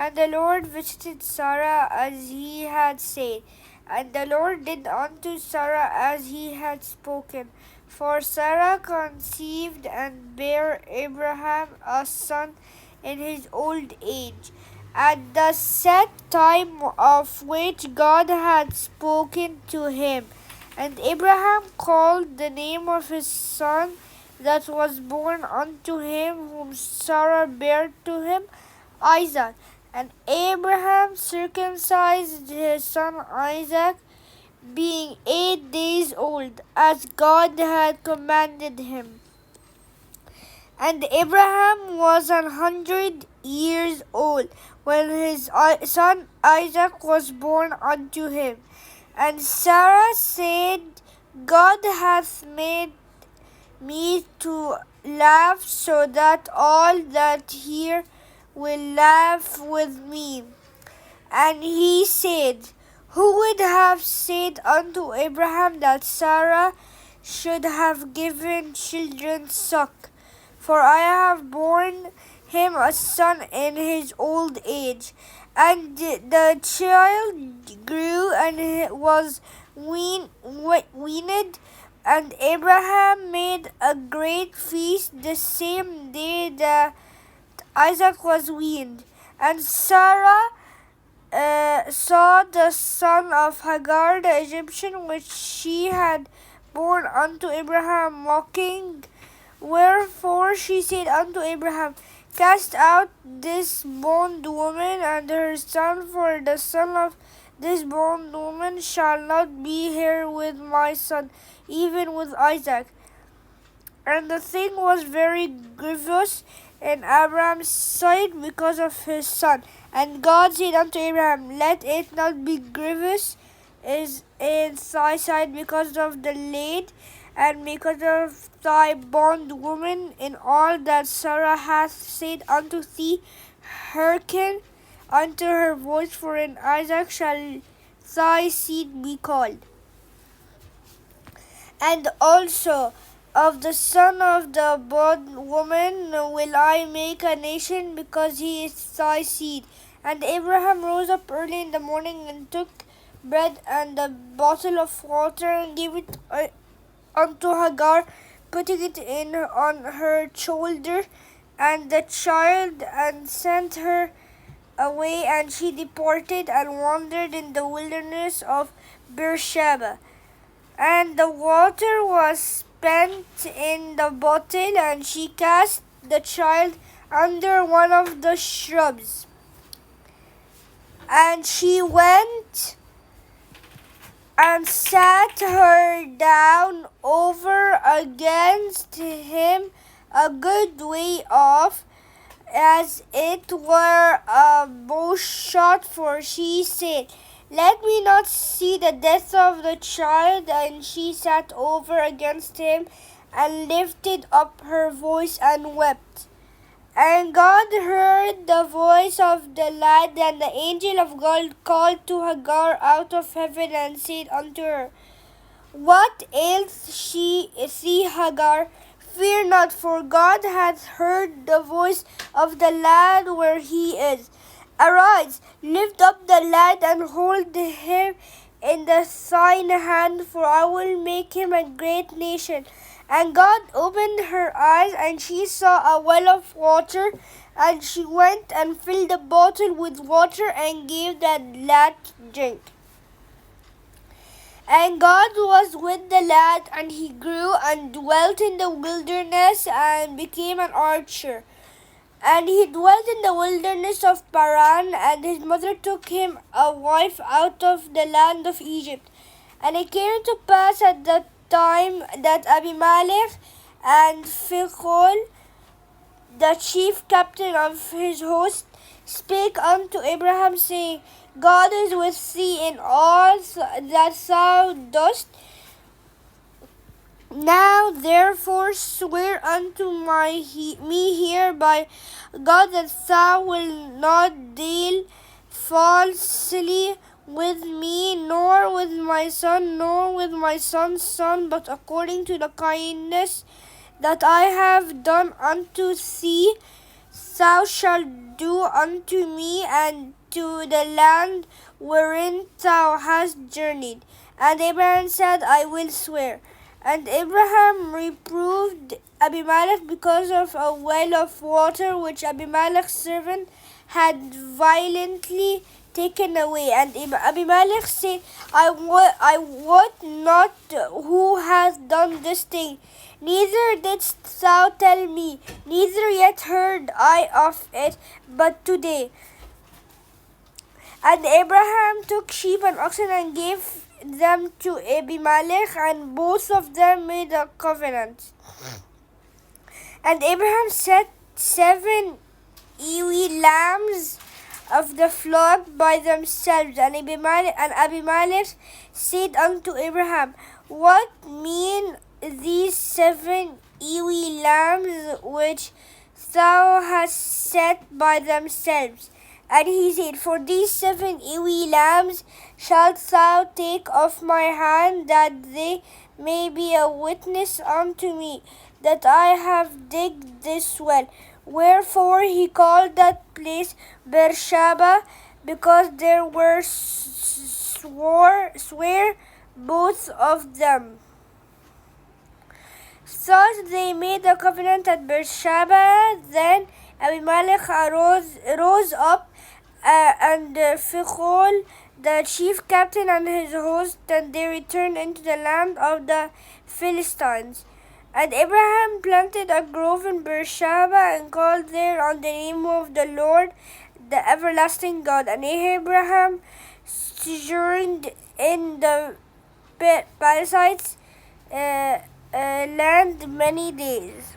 And the Lord visited Sarah as he had said, and the Lord did unto Sarah as he had spoken. For Sarah conceived and bare Abraham a son in his old age, at the set time of which God had spoken to him. And Abraham called the name of his son that was born unto him, whom Sarah bare to him, Isaac. And Abraham circumcised his son Isaac, being 8 days old, as God had commanded him. And Abraham was 100 years old when his son Isaac was born unto him. And Sarah said, God hath made me to laugh, so that all that hear will laugh with me. And he said, who would have said unto Abraham that Sarah should have given children suck? For I have borne him a son in his old age. And the child grew and was weaned, and Abraham made a great feast the same day that Isaac was weaned. And Sarah saw the son of Hagar the Egyptian, which she had born unto Abraham, mocking. Wherefore she said unto Abraham, cast out this bondwoman and her son, for the son of this bondwoman shall not be here with my son, even with Isaac. And the thing was very grievous in Abraham's sight because of his son. And God said unto Abraham, let it not be grievous is in thy sight because of the lad, and because of thy bondwoman, in all that Sarah hath said unto thee. Hearken unto her voice, for in Isaac shall thy seed be called. And also of the son of the bondwoman will I make a nation, because he is thy seed. And Abraham rose up early in the morning, and took bread and a bottle of water, and gave it unto Hagar, putting it in on her shoulder, and the child, and sent her away. And she departed and wandered in the wilderness of Beersheba. And the water was spent in the bottle, and she cast the child under one of the shrubs. And she went and sat her down over against him a good way off, as it were a bow shot, for she said, let me not see the death of the child. And she sat over against him, and lifted up her voice, and wept. And God heard the voice of the lad, and the angel of God called to Hagar out of heaven, and said unto her, what aileth thee, Hagar? Fear not, for God hath heard the voice of the lad where he is. Arise, lift up the lad, and hold him in thine hand, for I will make him a great nation. And God opened her eyes, and she saw a well of water, and she went and filled the bottle with water, and gave the lad to drink. And God was with the lad, and he grew and dwelt in the wilderness, and became an archer. And he dwelt in the wilderness of Paran, and his mother took him a wife out of the land of Egypt. And it came to pass at that time that Abimelech and Phicol, the chief captain of his host, spake unto Abraham, saying, God is with thee in all that thou dost. Now therefore swear unto me here by God, that thou wilt not deal falsely with me, nor with my son, nor with my son's son, but according to the kindness that I have done unto thee thou shalt do unto me, and to the land wherein thou hast journeyed. And Abraham said, I will swear. And Abraham reproved Abimelech because of a well of water which Abimelech's servant had violently taken away. And Abimelech said, I wot not who hath done this thing, neither didst thou tell me, neither yet heard I of it but today. And Abraham took sheep and oxen and gave them to Abimelech, and both of them made a covenant. And Abraham set 7 ewe lambs of the flock by themselves. And Abimelech said unto Abraham, What mean these 7 ewe lambs which thou hast set by themselves? And he said, For these 7 ewe lambs shalt thou take off my hand, that they may be a witness unto me that I have digged this well. Wherefore he called that place Beersheba, because there were swear both of them. Thus they made a covenant at Beersheba. Then Abimelech rose up, and Phicol, the chief captain, and his host, and they returned into the land of the Philistines. And Abraham planted a grove in Beersheba, and called there on the name of the Lord, the everlasting God. And Abraham sojourned in the Perizzites land many days.